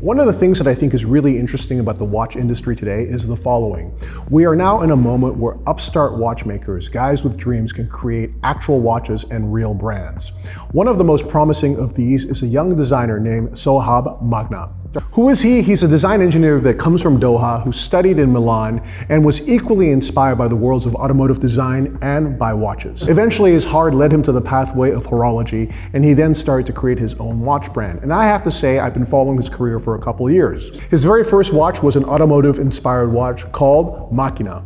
One of the things that I think is really interesting about the watch industry today is the following. We are now in a moment where upstart watchmakers, guys with dreams, can create actual watches and real brands. One of the most promising of these is a young designer named Sohaib Maghnam. Who is he? He's a design engineer that comes from Doha, who studied in Milan and was equally inspired by the worlds of automotive design and by watches. Eventually, his heart led him to the pathway of horology, and he then started to create his own watch brand. And I have to say, I've been following his career for a couple of years. His very first watch was an automotive-inspired watch called Machina.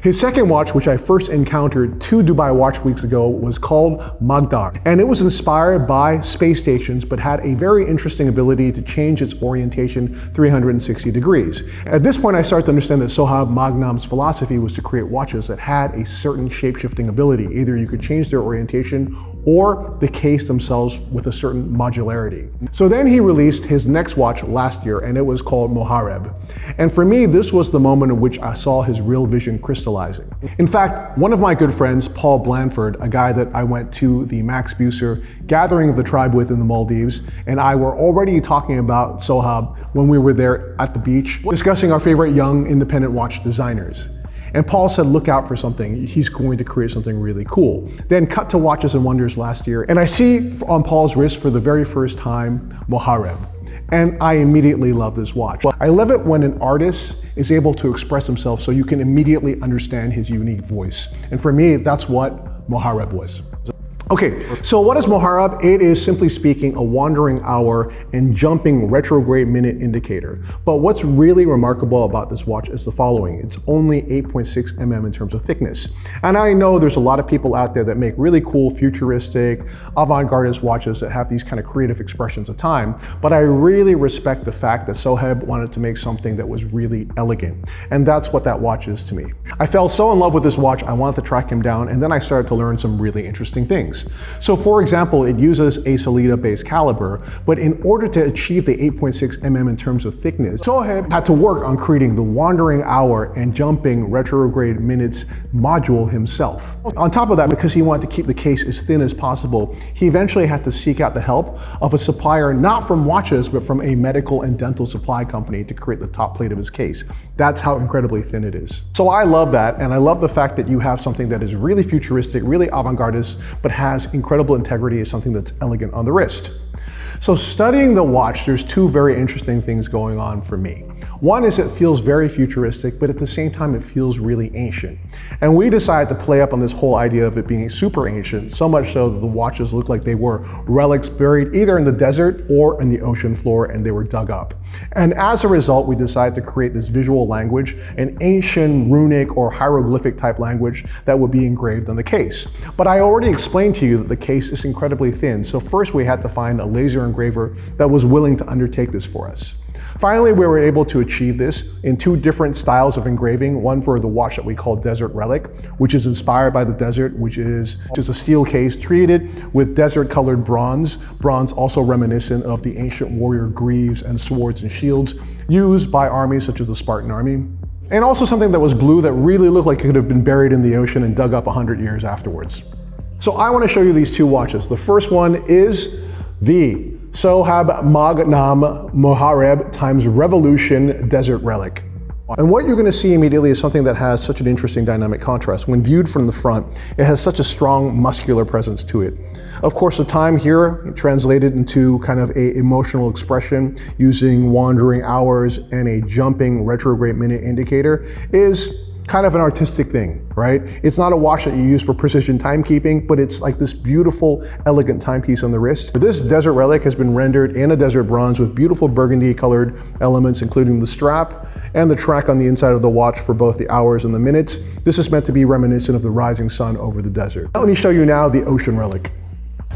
His second watch, which I first encountered 2 Dubai Watch Weeks ago, was called Magdar, and it was inspired by space stations but had a very interesting ability to change its orientation 360 degrees. At this point, I started to understand that Sohaib Maghnam's philosophy was to create watches that had a certain shape-shifting ability. Either you could change their orientation or the case themselves with a certain modularity. So then he released his next watch last year, and it was called Mohareb. And for me, this was the moment in which I saw his real vision crystallizing. In fact, one of my good friends, Paul Blanford, a guy that I went to the Max Buser gathering of the tribe with in the Maldives, and I were already talking about Sohaib when we were there at the beach, discussing our favorite young independent watch designers. And Paul said, look out for something. He's going to create something really cool. Then cut to Watches and Wonders last year, and I see on Paul's wrist for the very first time, Mohareb. And I immediately love this watch. I love it when an artist is able to express himself so you can immediately understand his unique voice. And for me, that's what Mohareb was. Okay, so what is Mohareb? It is, simply speaking, a wandering hour and jumping retrograde minute indicator. But what's really remarkable about this watch is the following. It's only 8.6 mm in terms of thickness. And I know there's a lot of people out there that make really cool, futuristic, avant-gardist watches that have these kind of creative expressions of time. But I really respect the fact that Sohaib wanted to make something that was really elegant. And that's what that watch is to me. I fell so in love with this watch, I wanted to track him down, and then I started to learn some really interesting things. So for example, it uses a Solida-based caliber, but in order to achieve the 8.6 mm in terms of thickness, Sohaib had to work on creating the wandering hour and jumping retrograde minutes module himself. On top of that, because he wanted to keep the case as thin as possible, he eventually had to seek out the help of a supplier not from watches, but from a medical and dental supply company to create the top plate of his case. That's how incredibly thin it is. So I love that, and I love the fact that you have something that is really futuristic, really avant-gardist, but has incredible integrity, is something that's elegant on the wrist. So studying the watch, there's 2 very interesting things going on for me. One is it feels very futuristic, but at the same time, it feels really ancient. And we decided to play up on this whole idea of it being super ancient, so much so that the watches looked like they were relics buried either in the desert or in the ocean floor, and they were dug up. And as a result, we decided to create this visual language, an ancient runic or hieroglyphic type language that would be engraved on the case. But I already explained to you that the case is incredibly thin, so first we had to find a laser engraver that was willing to undertake this for us. Finally, we were able to achieve this in 2 different styles of engraving, one for the watch that we call Desert Relic, which is inspired by the desert, which is just a steel case treated with desert-colored bronze, also reminiscent of the ancient warrior greaves and swords and shields used by armies such as the Spartan army. And also something that was blue that really looked like it could have been buried in the ocean and dug up 100 years afterwards. So I want to show you these 2 watches. The first one is the Sohaib Maghnam Mohareb times Revolution Desert Relic. And what you're going to see immediately is something that has such an interesting dynamic contrast. When viewed from the front, it has such a strong muscular presence to it. Of course, the time here translated into kind of an emotional expression using wandering hours and a jumping retrograde minute indicator is kind of an artistic thing, right? It's not a watch that you use for precision timekeeping, but it's like this beautiful, elegant timepiece on the wrist. This Desert Relic has been rendered in a desert bronze with beautiful burgundy colored elements, including the strap and the track on the inside of the watch for both the hours and the minutes. This is meant to be reminiscent of the rising sun over the desert. Let me show you now the Ocean Relic.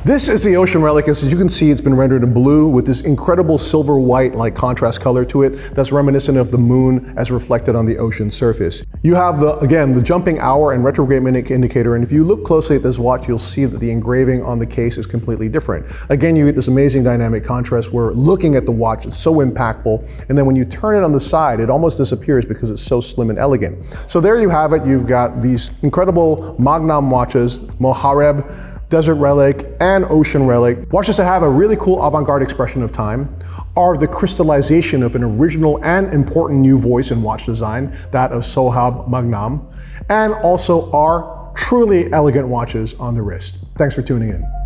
This is the Ocean Relic. As you can see, it's been rendered in blue with this incredible silver white like contrast color to it that's reminiscent of the moon as reflected on the ocean surface. You have the jumping hour and retrograde minute indicator, and if you look closely at this watch, you'll see that the engraving on the case is completely different. Again, you get this amazing dynamic contrast where looking at the watch is so impactful, and then when you turn it on the side, it almost disappears because it's so slim and elegant. So there you have it. You've got these incredible Maghnam watches, Mohareb, Desert Relic, and Ocean Relic. Watches that have a really cool avant-garde expression of time are the crystallization of an original and important new voice in watch design, that of Sohaib Maghnam, and also are truly elegant watches on the wrist. Thanks for tuning in.